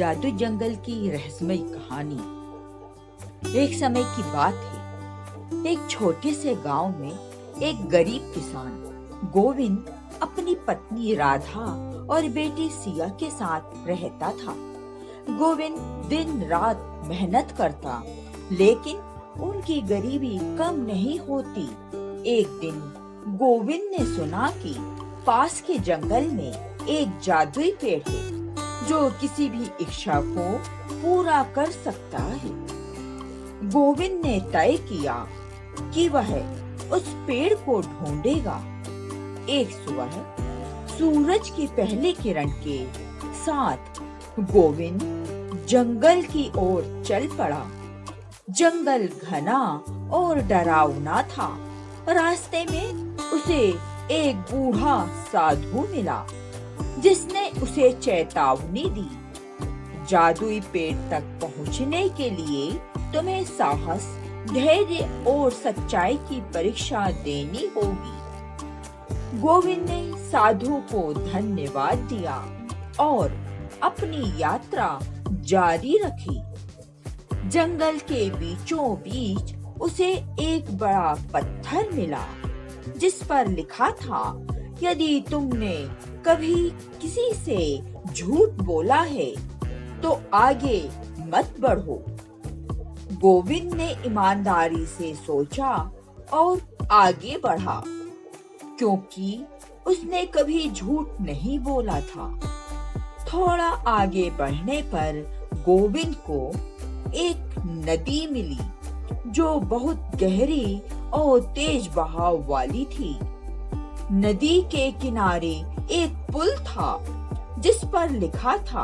जादू जंगल की रहस्यमयी कहानी। एक समय की बात है, एक छोटे से गांव में एक गरीब किसान गोविंद अपनी पत्नी राधा और बेटी सिया के साथ रहता था। गोविंद दिन रात मेहनत करता, लेकिन उनकी गरीबी कम नहीं होती। एक दिन गोविंद ने सुना कि पास के जंगल में एक जादुई पेड़ है जो किसी भी इच्छा को पूरा कर सकता है। गोविंद ने तय किया कि वह उस पेड़ को ढूंढेगा। एक सुबह सूरज की पहली किरण के साथ गोविंद जंगल की ओर चल पड़ा। जंगल घना और डरावना था। रास्ते में उसे एक बूढ़ा साधु मिला जिसने उसे चेतावनी दी, जादुई पेड़ तक पहुंचने के लिए तुम्हें साहस, धैर्य और सच्चाई की परीक्षा देनी होगी। गोविंद ने साधु को धन्यवाद दिया और अपनी यात्रा जारी रखी। जंगल के बीचों बीच उसे एक बड़ा पत्थर मिला जिस पर लिखा था, यदि तुमने कभी किसी से झूठ बोला है तो आगे मत बढ़ो। गोविंद ने ईमानदारी से सोचा और आगे बढ़ा, क्योंकि उसने कभी झूठ नहीं बोला था। थोड़ा आगे बढ़ने पर गोविंद को एक नदी मिली जो बहुत गहरी और तेज बहाव वाली थी। नदी के किनारे एक पुल था जिस पर लिखा था,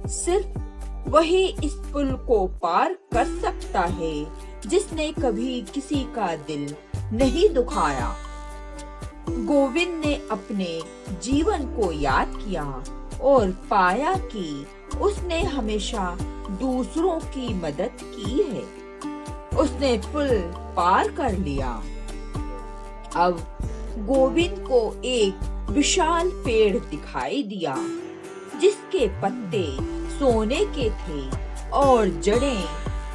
सिर्फ वही इस पुल को पार कर सकता है जिसने कभी किसी का दिल नहीं दुखाया। गोविंद ने अपने जीवन को याद किया और पाया कि उसने हमेशा दूसरों की मदद की है। उसने पुल पार कर लिया। अब गोविंद को एक विशाल पेड़ दिखाई दिया जिसके पत्ते सोने के थे और जड़ें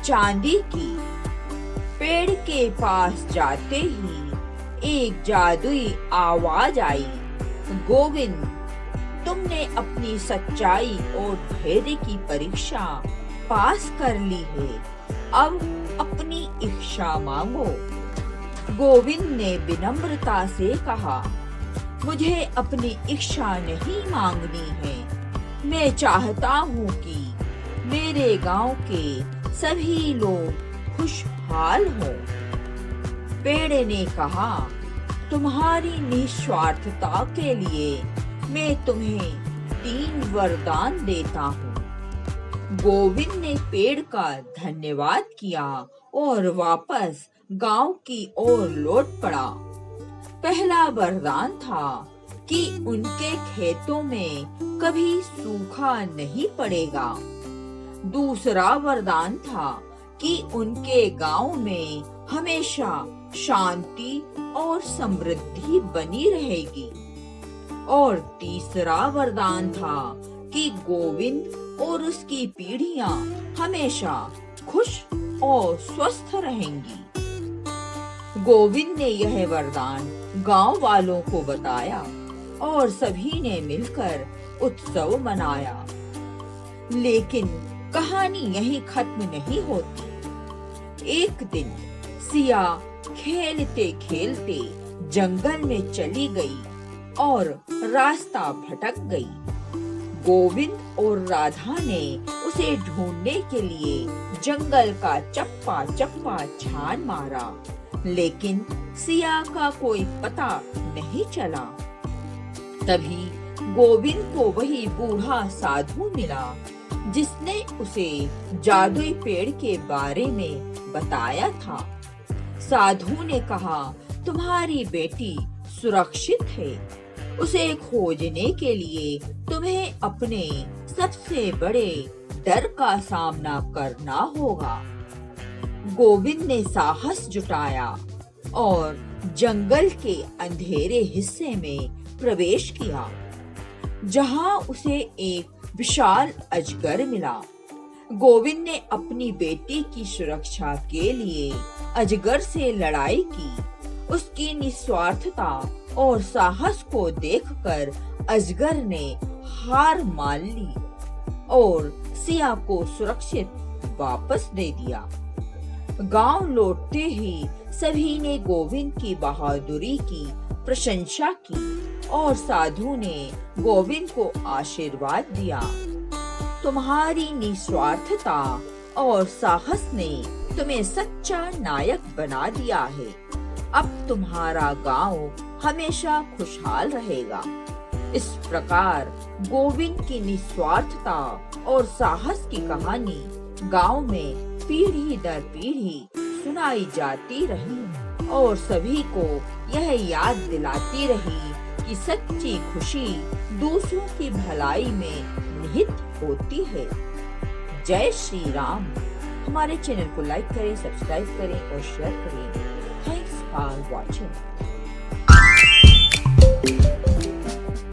चांदी की। पेड़ के पास जाते ही एक जादुई आवाज आई, गोविंद, तुमने अपनी सच्चाई और धैर्य की परीक्षा पास कर ली है। अब अपनी इच्छा मांगो। गोविंद ने विनम्रता से कहा, मुझे अपनी इच्छा नहीं मांगनी है। मैं चाहता हूँ कि मेरे गांव के सभी लोग खुशहाल हों। पेड़ ने कहा, तुम्हारी निस्वार्थता के लिए मैं तुम्हें 3 वरदान देता हूँ। गोविंद ने पेड़ का धन्यवाद किया और वापस गांव की ओर लौट पड़ा। पहला वरदान था कि उनके खेतों में कभी सूखा नहीं पड़ेगा। दूसरा वरदान था कि उनके गांव में हमेशा शांति और समृद्धि बनी रहेगी। और तीसरा वरदान था कि गोविंद और उसकी पीढ़ियां हमेशा खुश और स्वस्थ रहेंगी। गोविंद ने यह वरदान गांव वालों को बताया और सभी ने मिलकर उत्सव मनाया। लेकिन कहानी यहीं खत्म नहीं होती। एक दिन सिया खेलते खेलते जंगल में चली गई और रास्ता भटक गई। गोविंद और राधा ने उसे ढूंढने के लिए जंगल का चप्पा चप्पा छान मारा, लेकिन सिया का कोई पता नहीं चला। तभी गोविंद को वही बूढ़ा साधु मिला जिसने उसे जादुई पेड़ के बारे में बताया था। साधु ने कहा, तुम्हारी बेटी सुरक्षित है। उसे खोजने के लिए तुम्हें अपने सबसे बड़े डर का सामना करना होगा। गोविंद ने साहस जुटाया और जंगल के अंधेरे हिस्से में प्रवेश किया, जहां उसे एक विशाल अजगर मिला। गोविंद ने अपनी बेटी की सुरक्षा के लिए अजगर से लड़ाई की। उसकी निस्वार्थता और साहस को देखकर अजगर ने हार मान ली और सिया को सुरक्षित वापस दे दिया। गांव लौटते ही सभी ने गोविंद की बहादुरी की प्रशंसा की और साधु ने गोविंद को आशीर्वाद दिया। तुम्हारी निस्वार्थता और साहस ने तुम्हें सच्चा नायक बना दिया है। अब तुम्हारा गांव हमेशा खुशहाल रहेगा। इस प्रकार गोविंद की निस्वार्थता और साहस की कहानी गांव में पीढ़ी दर पीढ़ी सुनाई जाती रही और सभी को यह याद दिलाती रही कि सच्ची खुशी दूसरों की भलाई में निहित होती है। जय श्री राम। हमारे चैनल को लाइक करें, सब्सक्राइब करें और शेयर करें। Thanks for watching.